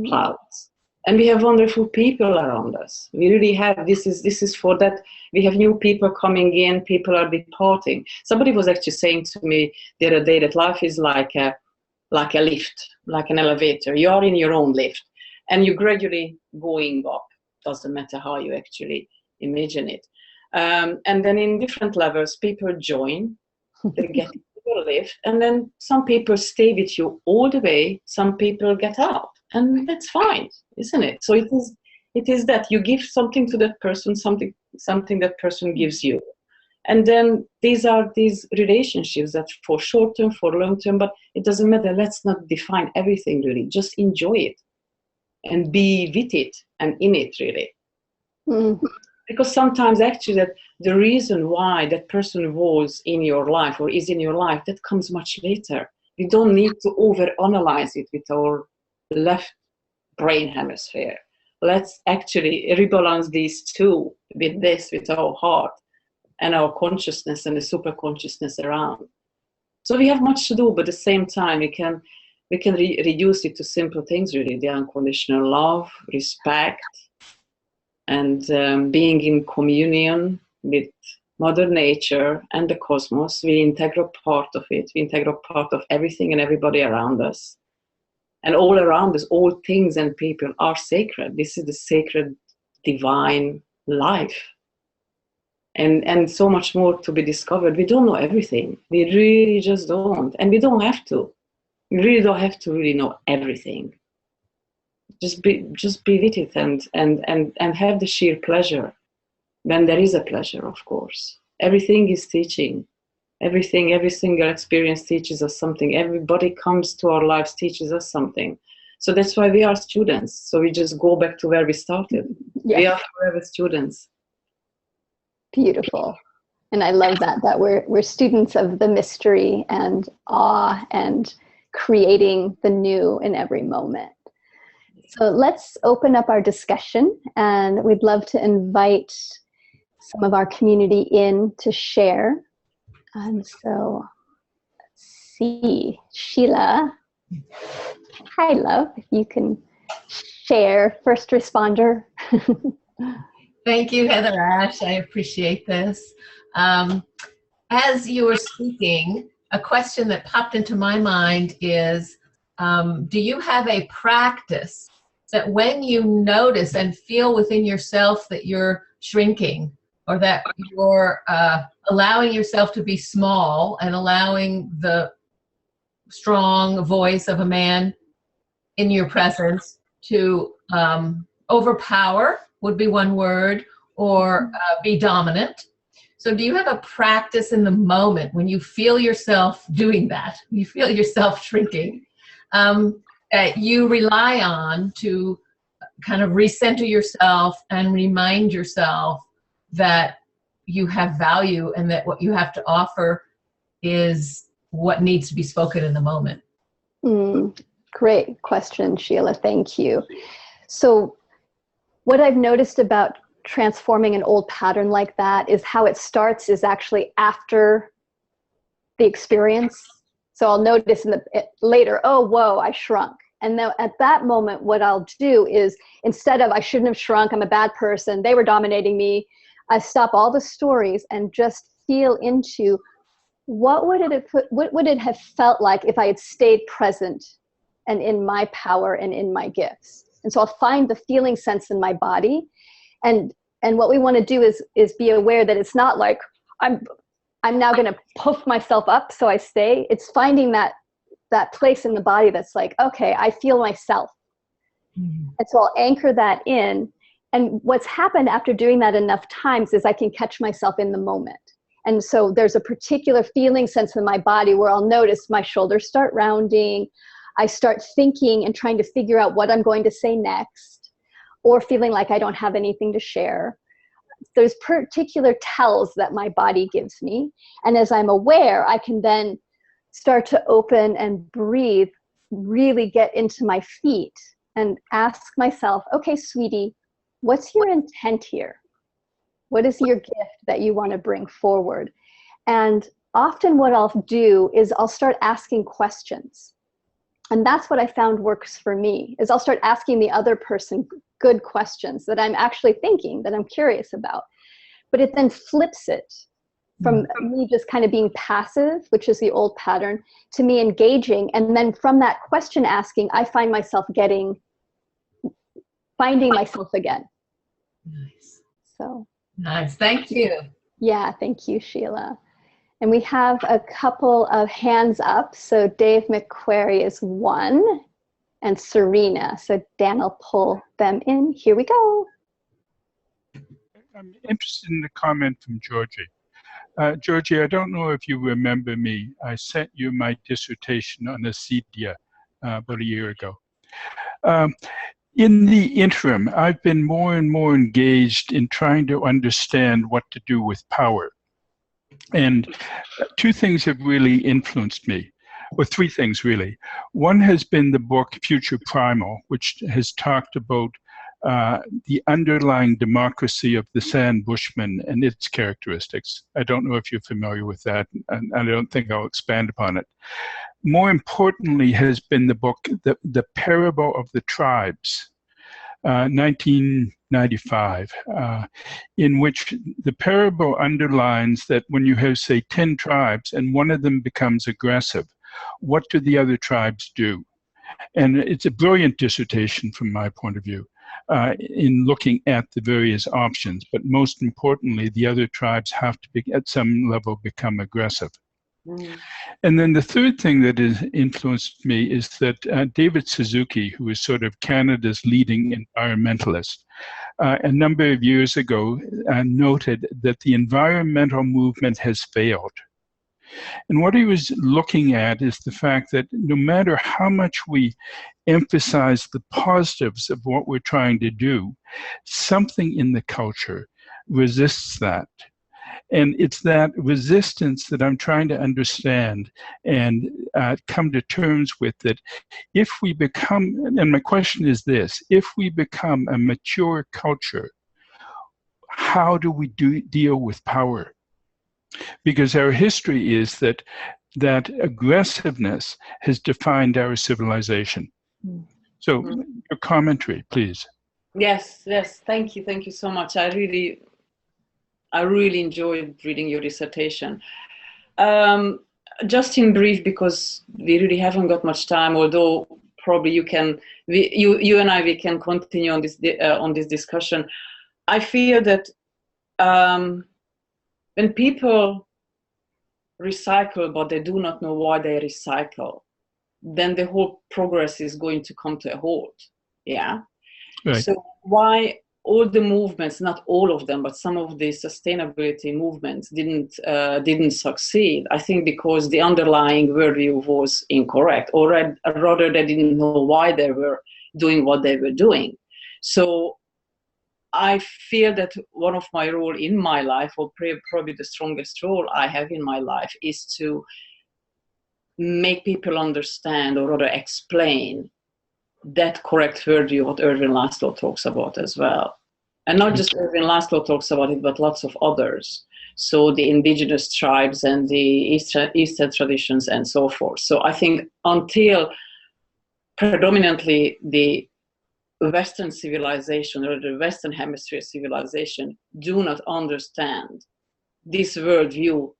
clouds. And we have wonderful people around us. We really have, this is for that. We have new people coming in, people are departing. Somebody was actually saying to me the other day that life is like a lift, like an elevator. You are in your own lift and you're gradually going up. Doesn't matter how you actually imagine it. And then in different levels, people join, they get into your lift, and then some people stay with you all the way, some people get out. And that's fine, isn't it? So it is that you give something to that person, something that person gives you. And then these are these relationships that for short term, for long term, but it doesn't matter. Let's not define everything, really. Just enjoy it and be with it and in it, really. Mm-hmm. Because sometimes actually that the reason why that person was in your life or is in your life, that comes much later. We don't need to overanalyze it with our left brain hemisphere. Let's actually rebalance these two with our heart and our consciousness and the super consciousness around. So we have much to do, but at the same time we can reduce it to simple things, really. The unconditional love, respect, and being in communion with Mother Nature and the cosmos. We're an integral part of it. We're an integral part of everything and everybody around us. And all around us, all things and people are sacred. This is the sacred, divine life. And so much more to be discovered. We don't know everything. We really just don't. And we don't have to. We really don't have to really know everything. Just be with it and have the sheer pleasure. When there is a pleasure, of course. Everything is teaching. Every single experience teaches us something. Everybody comes to our lives, teaches us something. So that's why we are students. So we just go back to where we started. Yes. We are forever students.
Beautiful. And I love that we're students of the mystery and awe and creating the new in every moment. So let's open up our discussion, and we'd love to invite some of our community in to share. So let's see, Sheila. Hi, love. If you can share, first responder.
Thank you, Heather Ash. I appreciate this. As you were speaking, a question that popped into my mind is, do you have a practice that when you notice and feel within yourself that you're shrinking, or that you're allowing yourself to be small and allowing the strong voice of a man in your presence to overpower, would be one word, or be dominant? So do you have a practice in the moment when you feel yourself doing that, you feel yourself shrinking, that you rely on to kind of recenter yourself and remind yourself that you have value and that what you have to offer is what needs to be spoken in the moment?
Great question, Sheila. Thank you. So what I've noticed about transforming an old pattern like that is how it starts is actually after the experience. So I'll notice later, oh, whoa, I shrunk. And then at that moment, what I'll do is, instead of I shouldn't have shrunk, I'm a bad person, they were dominating me, I stop all the stories and just feel into what would it have felt like if I had stayed present and in my power and in my gifts. And so I'll find the feeling sense in my body. And what we want to do is be aware that it's not like I'm now going to puff myself up so I stay. It's finding that place in the body that's like, okay, I feel myself. Mm-hmm. And so I'll anchor that in. And what's happened after doing that enough times is I can catch myself in the moment. And so there's a particular feeling sense in my body where I'll notice my shoulders start rounding. I start thinking and trying to figure out what I'm going to say next, or feeling like I don't have anything to share. There's particular tells that my body gives me. And as I'm aware, I can then start to open and breathe, really get into my feet and ask myself, okay, sweetie, what's your intent here? What is your gift that you want to bring forward? And often what I'll do is I'll start asking questions. And that's what I found works for me, is I'll start asking the other person good questions that I'm actually thinking, that I'm curious about. But it then flips it from me just kind of being passive, which is the old pattern, to me engaging. And then from that question asking, I find myself finding myself again.
Nice.
So
nice. Thank you.
Yeah, thank you, Sheila. And we have a couple of hands up. So Dave McQuarrie is one, and Serena. So Dan will pull them in. Here we go.
I'm interested in the comment from Georgie. Georgie, I don't know if you remember me. I sent you my dissertation on acedia about a year ago. In the interim, I've been more and more engaged in trying to understand what to do with power. And two things have really influenced me, or three things really. One has been the book Future Primal, which has talked about the underlying democracy of the San Bushman and its characteristics. I don't know if you're familiar with that, and I don't think I'll expand upon it. More importantly has been the book, The Parable of the Tribes, 1995, in which the parable underlines that when you have, say, 10 tribes and one of them becomes aggressive, what do the other tribes do? And it's a brilliant dissertation from my point of view in looking at the various options. But most importantly, the other tribes have to be, at some level, become aggressive. And then the third thing that has influenced me is that David Suzuki, who is sort of Canada's leading environmentalist, a number of years ago noted that the environmental movement has failed. And what he was looking at is the fact that no matter how much we emphasize the positives of what we're trying to do, something in the culture resists that. And it's that resistance that I'm trying to understand and come to terms with, that if we become, and my question is this, if we become a mature culture, how do we deal with power? Because our history is that aggressiveness has defined our civilization. So your commentary, please.
Yes, thank you so much. I really enjoyed reading your dissertation. Just in brief, because we really haven't got much time, although probably you and I can continue on this discussion. I feel that when people recycle but they do not know why they recycle, then the whole progress is going to come to a halt. Yeah.
Right.
So why all the movements, not all of them, but some of the sustainability movements didn't succeed? I think because the underlying worldview was incorrect, or rather they didn't know why they were doing what they were doing. So I feel that one of my role in my life, or probably the strongest role I have in my life, is to make people understand, or rather explain, that correct worldview what Erwin Laszlo talks about as well. And not just Erwin Laszlo talks about it, but lots of others. So the indigenous tribes and the Eastern traditions and so forth. So I think until predominantly the Western civilization, or the Western Hemisphere civilization, do not understand this worldview,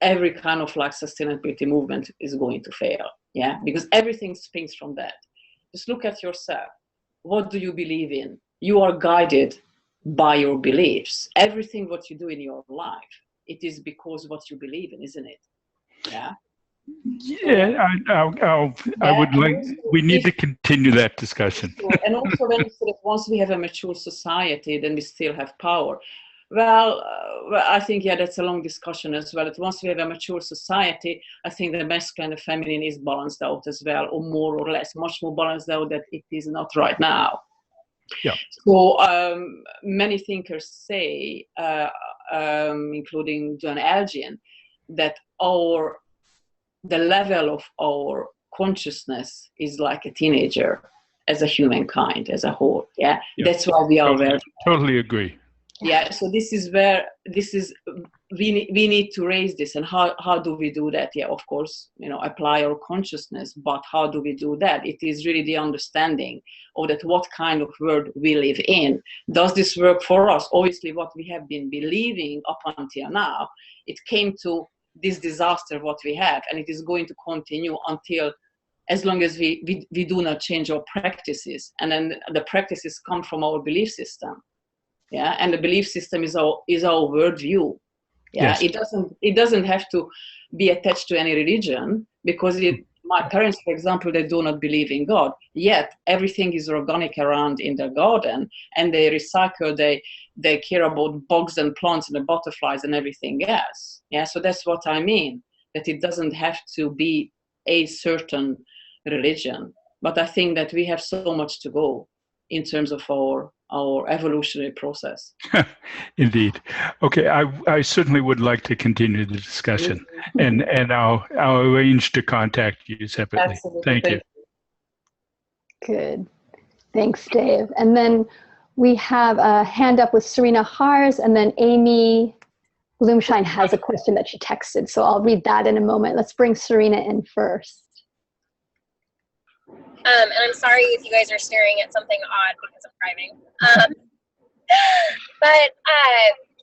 every kind of like sustainability movement is going to fail. Yeah, because everything springs from that. Just look at yourself. What do you believe in? You are guided by your beliefs. Everything what you do in your life, it is because what you believe in, isn't it? Yeah.
Yeah, I would like, we need to continue that discussion.
And also when you say that once we have a mature society, then we still have power. Well, I think, yeah, that's a long discussion as well. That once we have a mature society, I think the masculine and feminine is balanced out as well, or more or less, much more balanced out that it is not right now.
Yeah.
So many thinkers say, including John Elgin, that the level of our consciousness is like a teenager as a humankind as a whole. Yeah, that's why we are where.
Totally agree.
Yeah, so this is we need to raise this. And how do we do that? Yeah, of course, apply our consciousness, but how do we do that? It is really the understanding of that what kind of world we live in. Does this work for us? Obviously, what we have been believing up until now, it came to this disaster what we have, and it is going to continue until, as long as we do not change our practices. And then the practices come from our belief system. Yeah, and the belief system is our worldview. Yeah, yes. It doesn't have to be attached to any religion, because my parents, for example, they do not believe in God. Yet everything is organic around in their garden, and they recycle. They care about bugs and plants and the butterflies and everything else. Yeah, so that's what I mean. That it doesn't have to be a certain religion, but I think that we have so much to go in terms of our evolutionary process.
Indeed. Okay, I certainly would like to continue the discussion, and I'll arrange to contact you separately.
Absolutely.
Thank you.
Good. Thanks, Dave. And then we have a hand up with Serena Hars, and then Amy Bloomshine has a question that she texted. So I'll read that in a moment. Let's bring Serena in first.
And I'm sorry if you guys are staring at something odd because I'm driving.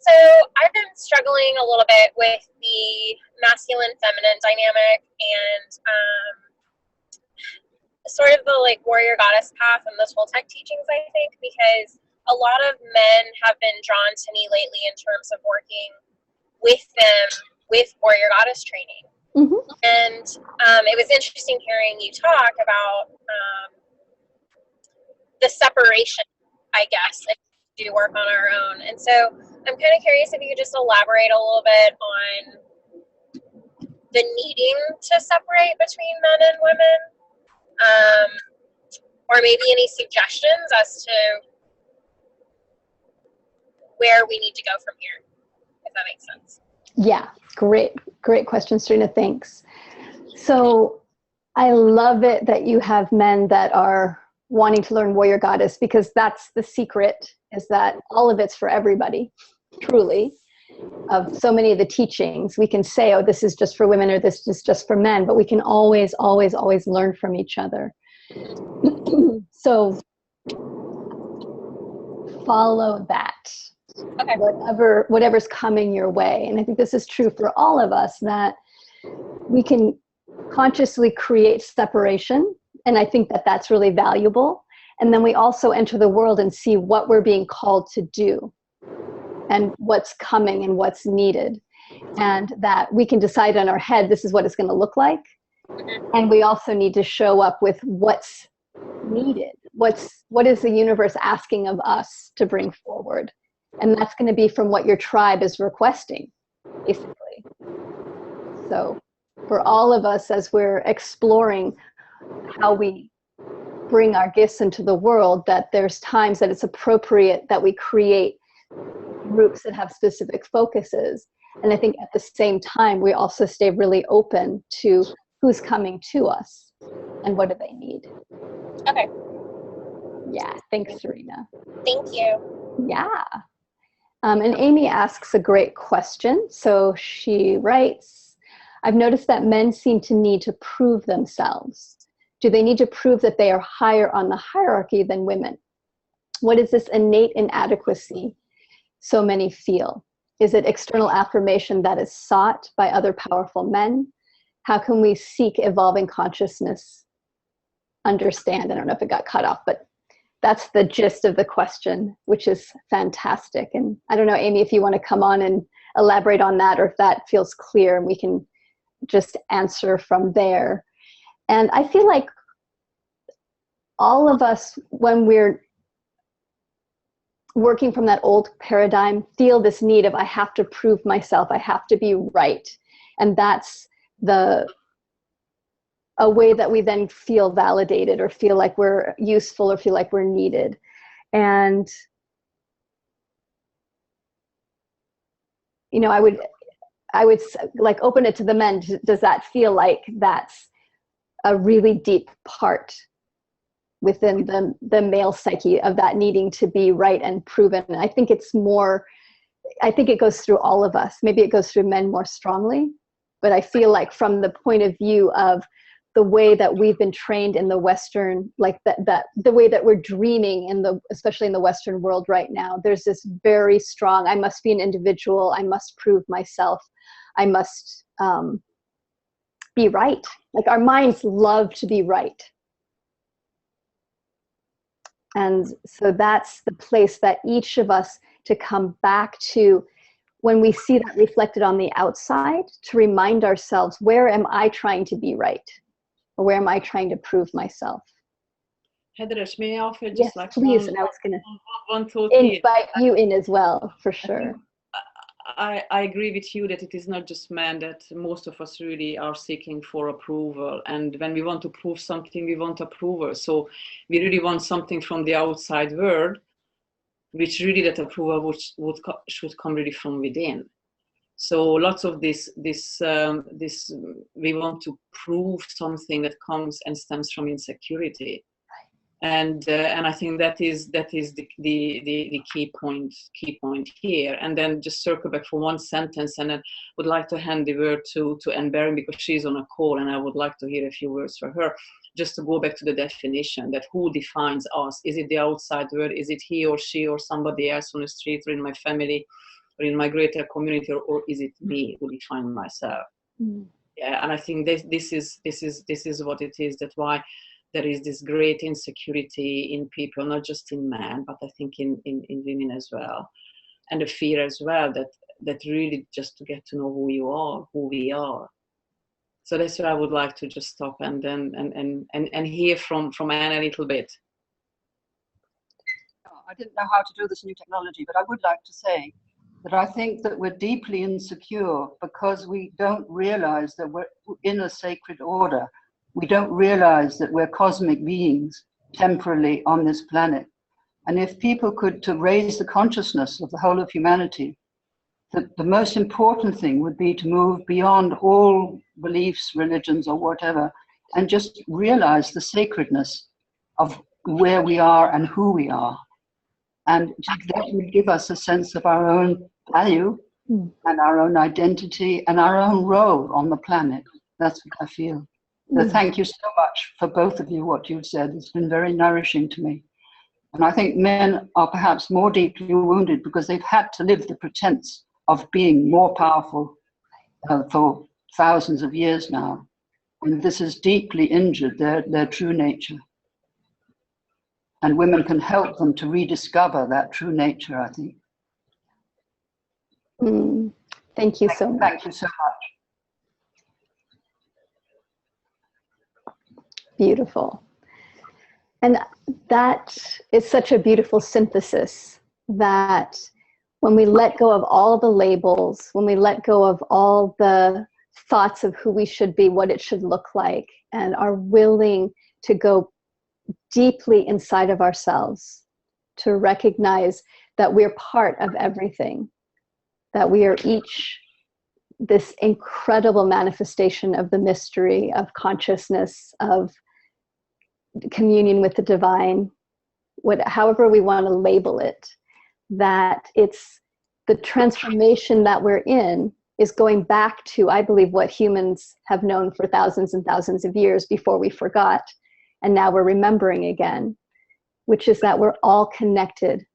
So I've been struggling a little bit with the masculine-feminine dynamic and sort of the like warrior goddess path and the Toltec teachings, I think, because a lot of men have been drawn to me lately in terms of working with them with warrior goddess training.
Mm-hmm.
And it was interesting hearing you talk about the separation, I guess, if we do work on our own. And so I'm kind of curious if you could just elaborate a little bit on the needing to separate between men and women, or maybe any suggestions as to where we need to go from here, if that makes sense.
Yeah, great question, Serena. Thanks. So I love it that you have men that are wanting to learn Warrior Goddess, because that's the secret, is that all of it's for everybody, truly. Of so many of the teachings, we can say, oh, this is just for women or this is just for men, but we can always, always, always learn from each other. So follow that.
Okay.
Whatever's coming your way. And I think this is true for all of us, that we can consciously create separation. And I think that that's really valuable. And then we also enter the world and see what we're being called to do and what's coming and what's needed. And that we can decide in our head, this is what it's going to look like. And we also need to show up with what's needed. What is the universe asking of us to bring forward? And that's going to be from what your tribe is requesting, basically. So for all of us, as we're exploring how we bring our gifts into the world, that there's times that it's appropriate that we create groups that have specific focuses. And I think at the same time, we also stay really open to who's coming to us and what do they need.
Okay.
Yeah, thanks, Serena.
Thank you.
Yeah. And Amy asks a great question. So she writes, I've noticed that men seem to need to prove themselves. Do they need to prove that they are higher on the hierarchy than women? What is this innate inadequacy so many feel? Is it external affirmation that is sought by other powerful men? How can we seek evolving consciousness? Understand, I don't know if it got cut off, but that's the gist of the question, which is fantastic. And I don't know, Amy, if you want to come on and elaborate on that, or if that feels clear and we can just answer from there. And I feel like all of us, when we're working from that old paradigm, feel this need of, I have to prove myself, I have to be right. And that's a way that we then feel validated or feel like we're useful or feel like we're needed. And, you know, I would like open it to the men. Does that feel like that's a really deep part within the male psyche of that needing to be right and proven? And I think it's more, I think it goes through all of us. Maybe it goes through men more strongly, but I feel like from the point of view of the way that we've been trained in the Western, like that the way that we're dreaming especially in the Western world right now, there's this very strong, I must be an individual, I must prove myself, I must be right. Like our minds love to be right. And so that's the place that each of us to come back to when we see that reflected on the outside, to remind ourselves, where am I trying to be right? Or where am I trying to prove myself?
Heather, may I offer just
yes,
like
please, and I was going
one thought
to
here.
invite you in as well, for sure.
I agree with you that it is not just men, that most of us really are seeking for approval. And when we want to prove something, we want approval. So we really want something from the outside world, which really that approval should come really from within. So lots of this we want to prove something that comes and stems from insecurity, and I think that is the key point here. And then just circle back for one sentence, and I would like to hand the word to Anne Baron, because she's on a call, and I would like to hear a few words from her. Just to go back to the definition, that who defines us? Is it the outside world? Is it he or she or somebody else on the street or in my family or in my greater community, or is it me who define myself? Yeah, and I think this is what it is. That's why there is this great insecurity in people, not just in men, but I think in women as well, and the fear as well, that really just to get to know who you are, who we are. So that's where I would like to just stop and then and hear from Anne a little bit.
I didn't know how to do this new technology, but I would like to say that I think that we're deeply insecure because we don't realize that we're in a sacred order. We don't realize that we're cosmic beings temporally on this planet. And if people could to raise the consciousness of the whole of humanity the most important thing would be to move beyond all beliefs, religions, or whatever, and just realize the sacredness of where we are and who we are. And that would give us a sense of our own value and our own identity and our own role on the planet. That's what I feel. So thank you so much for both of you, what you've said. It's been very nourishing to me. And I think men are perhaps more deeply wounded because they've had to live the pretense of being more powerful for thousands of years now. And this has deeply injured their true nature. And women can help them to rediscover that true nature, I think.
Thank you so much.
Thank you so much.
Beautiful. And that is such a beautiful synthesis, that when we let go of all the labels, when we let go of all the thoughts of who we should be, what it should look like, and are willing to go deeply inside of ourselves, to recognize that we're part of everything, that we are each this incredible manifestation of the mystery of consciousness, of communion with the divine, however we want to label it, that it's the transformation that we're in is going back to, I believe, what humans have known for thousands and thousands of years before we forgot, and now we're remembering again, which is that we're all connected,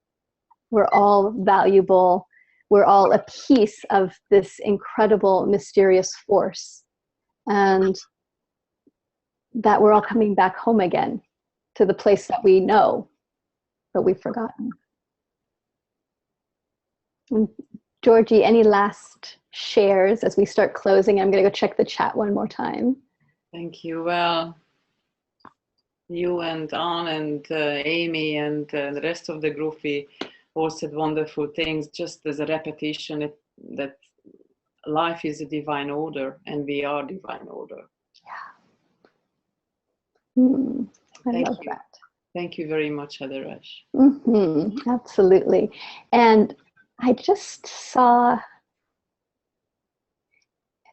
we're all valuable, we're all a piece of this incredible, mysterious force, and that we're all coming back home again to the place that we know, but we've forgotten. And Georgie, any last shares as we start closing? I'm going to go check the chat one more time.
Thank you. Well, you and Anne and Amy and the rest of the group, we all said wonderful things, just as a repetition that life is a divine order and we are divine order.
Yeah. I love that.
Thank you very much, Heather Ash.
Absolutely. And I just saw,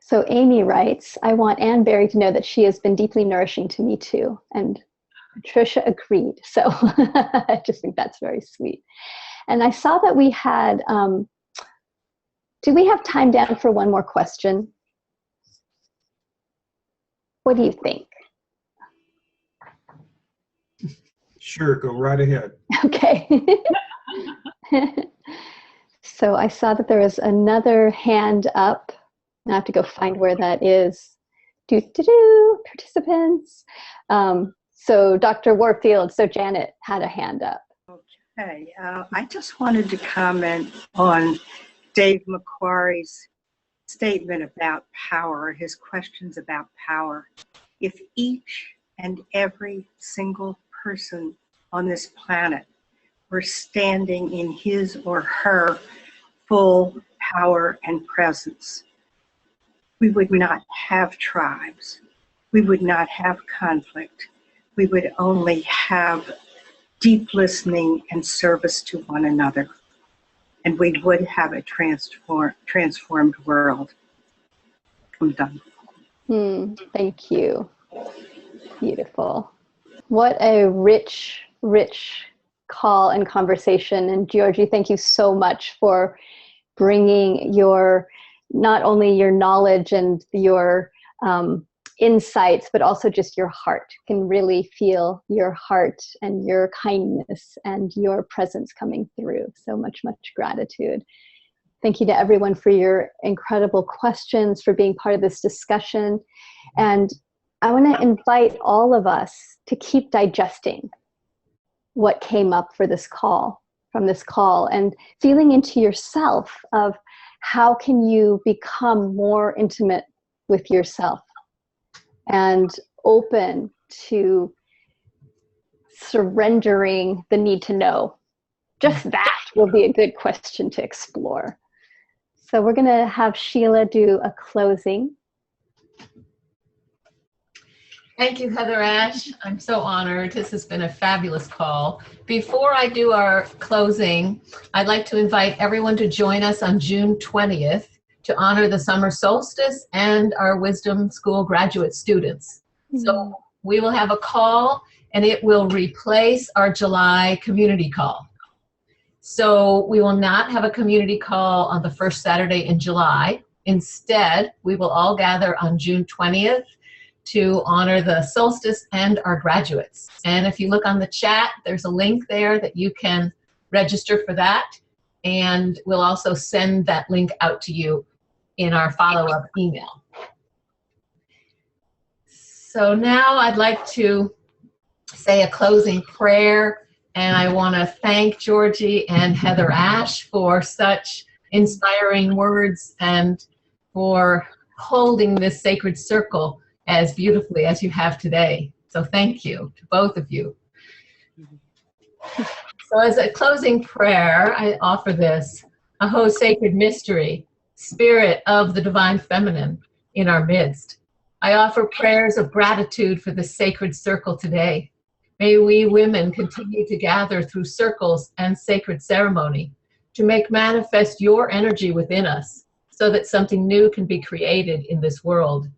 so Amy writes, I want Anne Berry to know that she has been deeply nourishing to me too. And Tricia agreed. So I just think that's very sweet. And I saw that we had, do we have time down for one more question? What do you think?
Sure, go right ahead.
Okay. So I saw that there was another hand up. I have to go find where that is. Participants. So Dr. Warfield, so Janet had a hand up.
Okay, I just wanted to comment on Dave McQuarrie's statement about power, his questions about power. If each and every single person on this planet were standing in his or her full power and presence, we would not have tribes. We would not have conflict. We would only have deep listening and service to one another. And we would have a transformed world. I'm done.
Thank you. Beautiful. What a rich, rich call and conversation. And Georgie, thank you so much for bringing not only your knowledge and your insights, but also just your heart. Can really feel your heart and your kindness and your presence coming through. So much, much gratitude. Thank you to everyone for your incredible questions, for being part of this discussion. And I want to invite all of us to keep digesting what came up from this call, and feeling into yourself of how can you become more intimate with yourself and open to surrendering the need to know. Just that will be a good question to explore. So we're going to have Sheila do a closing.
Thank you, Heather Ash. I'm so honored. This has been a fabulous call. Before I do our closing, I'd like to invite everyone to join us on June 20th to honor the summer solstice and our Wisdom School graduate students. So we will have a call, and it will replace our July community call. So we will not have a community call on the first Saturday in July. Instead, we will all gather on June 20th to honor the solstice and our graduates. And if you look on the chat, there's a link there that you can register for that. And we'll also send that link out to you in our follow-up email. So now I'd like to say a closing prayer. And I want to thank Georgie and Heather Ash for such inspiring words and for holding this sacred circle as beautifully as you have today. So thank you to both of you. So as a closing prayer, I offer this: Aho, sacred mystery, spirit of the divine feminine in our midst. I offer prayers of gratitude for the sacred circle today. May we women continue to gather through circles and sacred ceremony to make manifest your energy within us so that something new can be created in this world.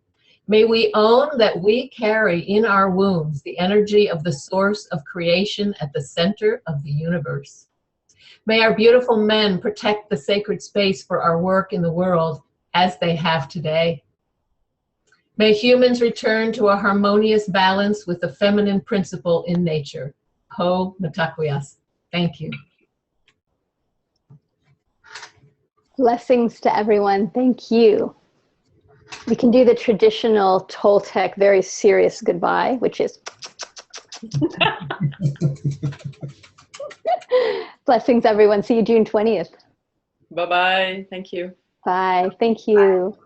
May we own that we carry in our wombs the energy of the source of creation at the center of the universe. May our beautiful men protect the sacred space for our work in the world as they have today. May humans return to a harmonious balance with the feminine principle in nature. Ho Mitakuye. Thank you.
Blessings to everyone. Thank you. We can do the traditional Toltec, very serious goodbye, which is blessings, everyone. See you June 20th.
Bye-bye. Thank you.
Bye. Thank you.